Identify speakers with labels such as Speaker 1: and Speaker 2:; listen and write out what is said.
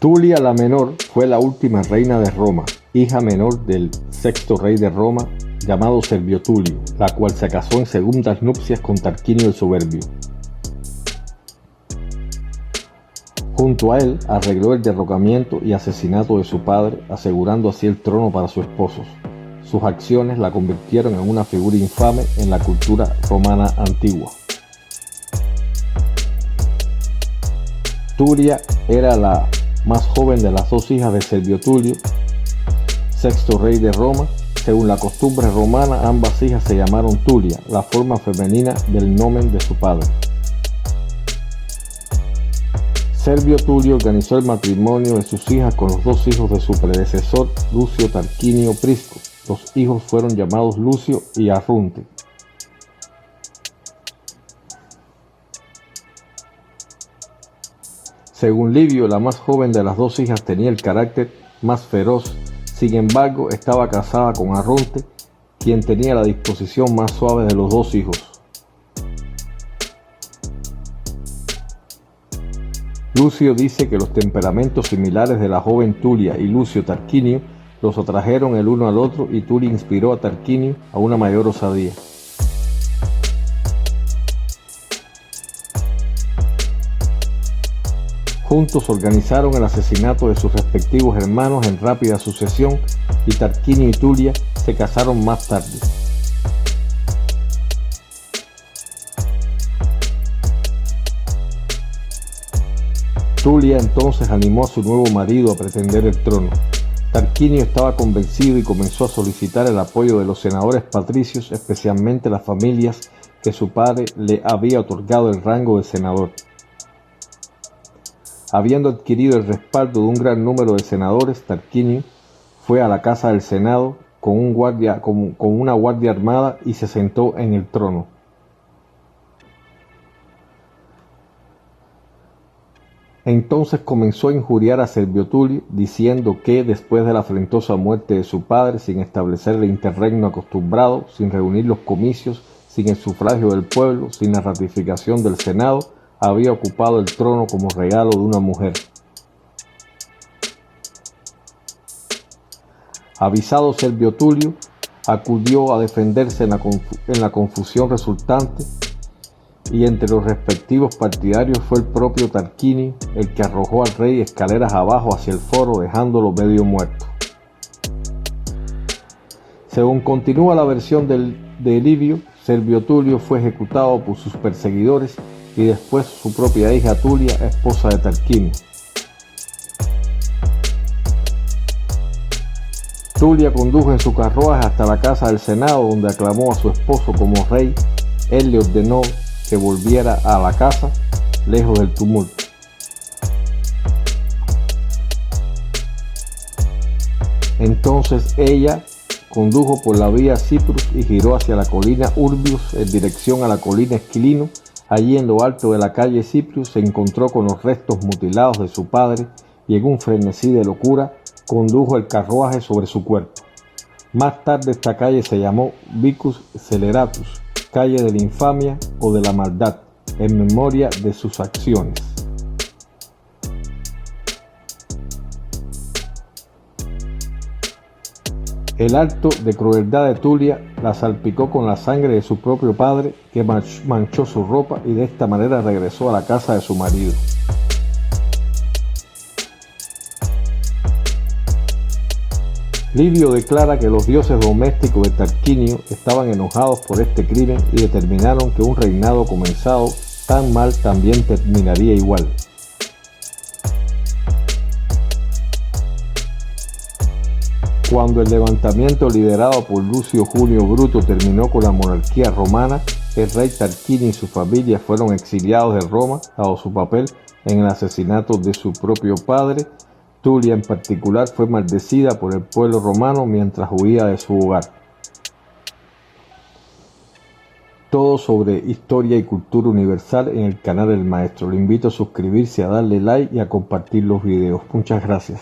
Speaker 1: Tulia la Menor fue la última reina de Roma, hija menor del sexto rey de Roma, llamado Servio Tulio, la cual se casó en segundas nupcias con Tarquinio el Soberbio. Junto a él arregló el derrocamiento y asesinato de su padre, asegurando así el trono para sus esposos. Sus acciones la convirtieron en una figura infame en la cultura romana antigua. Tulia era la más joven de las dos hijas de Servio Tulio, sexto rey de Roma. Según la costumbre romana, ambas hijas se llamaron Tulia, la forma femenina del nomen de su padre. Servio Tulio organizó el matrimonio de sus hijas con los dos hijos de su predecesor, Lucio Tarquinio Prisco. Los hijos fueron llamados Lucio y Arrunte. Según Livio, la más joven de las dos hijas tenía el carácter más feroz. Sin embargo, estaba casada con Arrunte, quien tenía la disposición más suave de los dos hijos. Lucio dice que los temperamentos similares de la joven Tulia y Lucio Tarquinio los atrajeron el uno al otro y Tulia inspiró a Tarquinio a una mayor osadía. Juntos organizaron el asesinato de sus respectivos hermanos en rápida sucesión y Tarquinio y Tulia se casaron más tarde. Tulia entonces animó a su nuevo marido a pretender el trono. Tarquinio estaba convencido y comenzó a solicitar el apoyo de los senadores patricios, especialmente las familias que su padre le había otorgado el rango de senador. Habiendo adquirido el respaldo de un gran número de senadores, Tarquinio fue a la casa del Senado con una guardia armada y se sentó en el trono. Entonces comenzó a injuriar a Servio Tulio, diciendo que, después de la afrentosa muerte de su padre, sin establecer el interregno acostumbrado, sin reunir los comicios, sin el sufragio del pueblo, sin la ratificación del Senado, había ocupado el trono como regalo de una mujer. Avisado Servio Tulio, acudió a defenderse en la confusión resultante, y entre los respectivos partidarios fue el propio Tarquinio el que arrojó al rey escaleras abajo hacia el foro, dejándolo medio muerto. Según continúa la versión de Livio, Servio Tulio fue ejecutado por sus perseguidores y después su propia hija Tulia, esposa de Tarquinio. Tulia condujo en su carruaje hasta la casa del Senado, donde aclamó a su esposo como rey. Él le ordenó que volviera a la casa, lejos del tumulto. Entonces ella condujo por la vía Ciprus y giró hacia la colina Urbius en dirección a la colina Esquilino. Allí en lo alto de la calle Ciprius se encontró con los restos mutilados de su padre y en un frenesí de locura condujo el carruaje sobre su cuerpo. Más tarde esta calle se llamó Vicus Sceleratus, calle de la infamia o de la maldad, en memoria de sus acciones. El acto de crueldad de Tulia la salpicó con la sangre de su propio padre, que manchó su ropa y de esta manera regresó a la casa de su marido. Livio declara que los dioses domésticos de Tarquinio estaban enojados por este crimen y determinaron que un reinado comenzado tan mal también terminaría igual. Cuando el levantamiento liderado por Lucio Junio Bruto terminó con la monarquía romana, el rey Tarquinio y su familia fueron exiliados de Roma, dado su papel en el asesinato de su propio padre. Tulia en particular fue maldecida por el pueblo romano mientras huía de su hogar. Todo sobre historia y cultura universal en el canal del Maestro. Lo invito a suscribirse, a darle like y a compartir los videos. Muchas gracias.